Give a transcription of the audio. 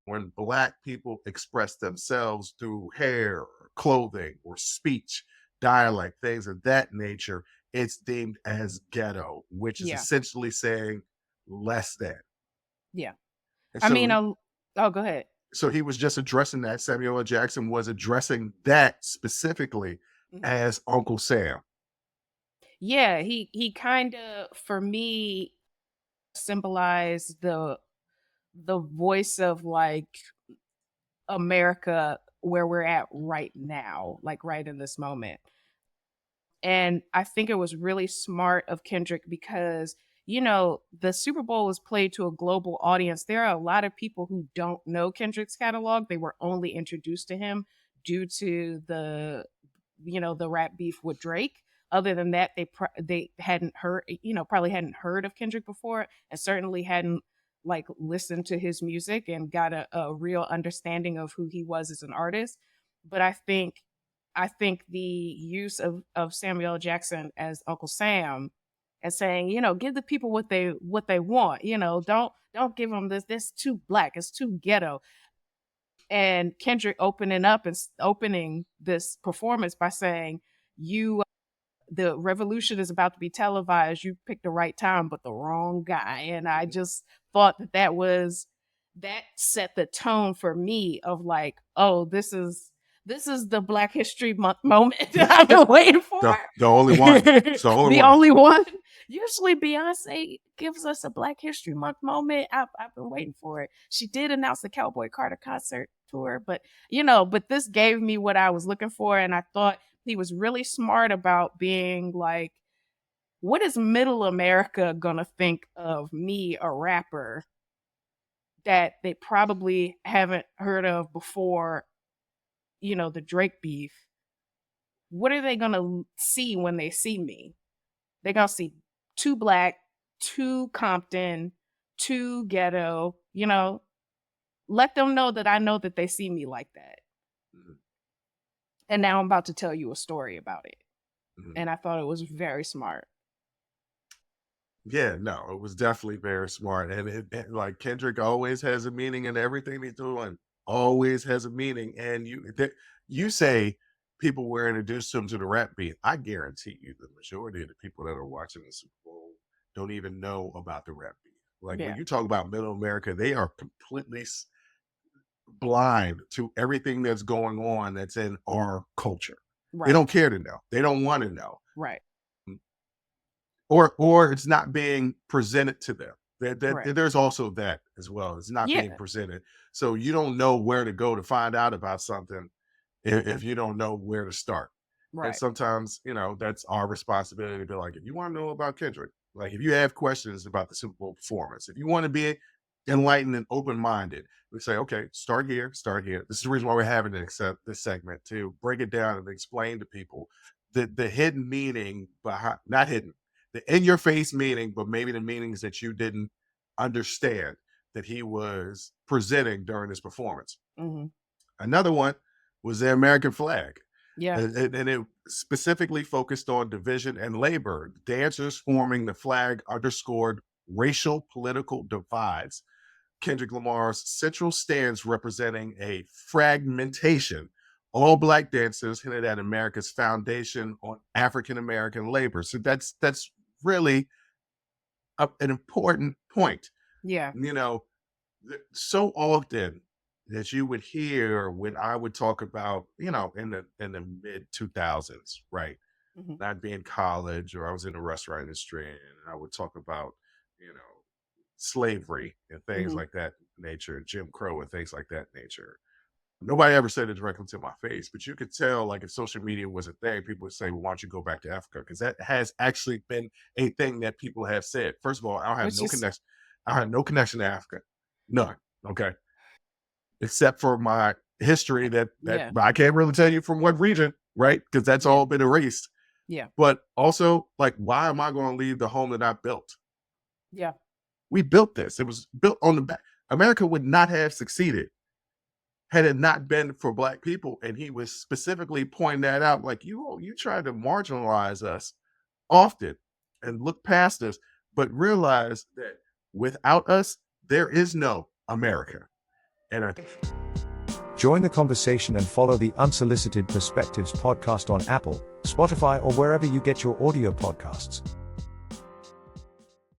When Black people express themselves through hair, or clothing, or speech, dialect, things of that nature, it's deemed as ghetto, which is Yeah. essentially saying less than. Yeah. And I mean, so, oh, go ahead. so he was just addressing that. Samuel L. Jackson was addressing that specifically Mhm. as Uncle Sam. Yeah, he kind of, for me, symbolized the voice of like America where we're at right now, like right in this moment. And I think it was really smart of Kendrick because, the Super Bowl was played to a global audience. There are a lot of people who don't know Kendrick's catalog. They were only introduced to him due to the rap beef with Drake. Other than that, they hadn't heard, probably hadn't heard of Kendrick before, and certainly hadn't like listened to his music and got a real understanding of who he was as an artist. But I think the use of Samuel L. Jackson as Uncle Sam and saying, give the people what they want, don't give them this too black, it's too ghetto. And Kendrick opening this performance by saying, "You, the revolution is about to be televised. You picked the right time, but the wrong guy." And I just thought that set the tone for me of like, oh, this is the Black History Month moment that I've been waiting for. The only one. It's the only The one. only one. Usually Beyonce gives us a Black History Month moment. I've been waiting for it. She did announce the Cowboy Carter concert tour, but this gave me what I was looking for, and I thought he was really smart about being like, what is middle America gonna think of me, a rapper that they probably haven't heard of before, the Drake beef? What are they gonna see when they see me? They're gonna see too black, too Compton, too ghetto, let them know that I know that they see me like that. Mhm, And now I'm about to tell you a story about it. mhm. And I thought it was very smart. Yeah, no, it was definitely very smart. And like Kendrick always has a meaning in everything he's doing, always has a meaning. And you say people were introduced to him to the rap beat. I guarantee you the majority of the people that are watching the Super Bowl don't even know about the rap beat. Like when Yeah. you talk about middle America, they are completely blind to everything that's going on that's in our culture. They Right. don't care to know. They don't want to know. Right. Or it's not being presented to them. Correct. There's also that as well. It's not being Yeah. presented. So you don't know where to go to find out about something if you don't know where to start. And Right. sometimes, that's our responsibility to be like, if you want to know about Kendrick, like if you have questions about the Super Bowl performance, if you want to be enlightened and open-minded, we say, okay, start here, start here. This is the reason why we're having to accept this segment to break it down and explain to people the hidden meaning behind, not hidden, the in your face meaning, but maybe the meanings that you didn't understand that he was presenting during this performance. Hmm. Another one was the American flag. Yeah. And it specifically focused on division and labor. Dancers forming the flag underscored racial political divides. Kendrick Lamar's central stance representing a fragmentation. All black dancers hinted at America's foundation on African American labor. So that's really an important point. Yeah. You know, so often that you would hear when I would talk about, in the mid 2000s, right? Hmm. Not being college, or I was in the restaurant industry, and I would talk about, you know, slavery and things Hmm. like that nature, Jim Crow and things like that nature. Nobody ever said it directly to my face, but you could tell, like, if social media was a thing, people would say, well, why don't you go back to Africa? Because that has actually been a thing that people have said. First of all, I don't have Which no is, connection. I have no connection to Africa. None. Okay. Except for my history that yeah. I can't really tell you from what region, right? Because that's Yeah. all been erased. Yeah. But also, like, why am I going to leave the home that I built? Yeah. We built this. It was built on the back. America would not have succeeded had it not been for black people. And he was specifically pointing that out, like, you try to marginalize us often and look past us, but realize that Without us, there is no America. And I think Join the conversation and follow the Unsolicited Perspectives podcast on Apple, Spotify, or wherever you get your audio podcasts.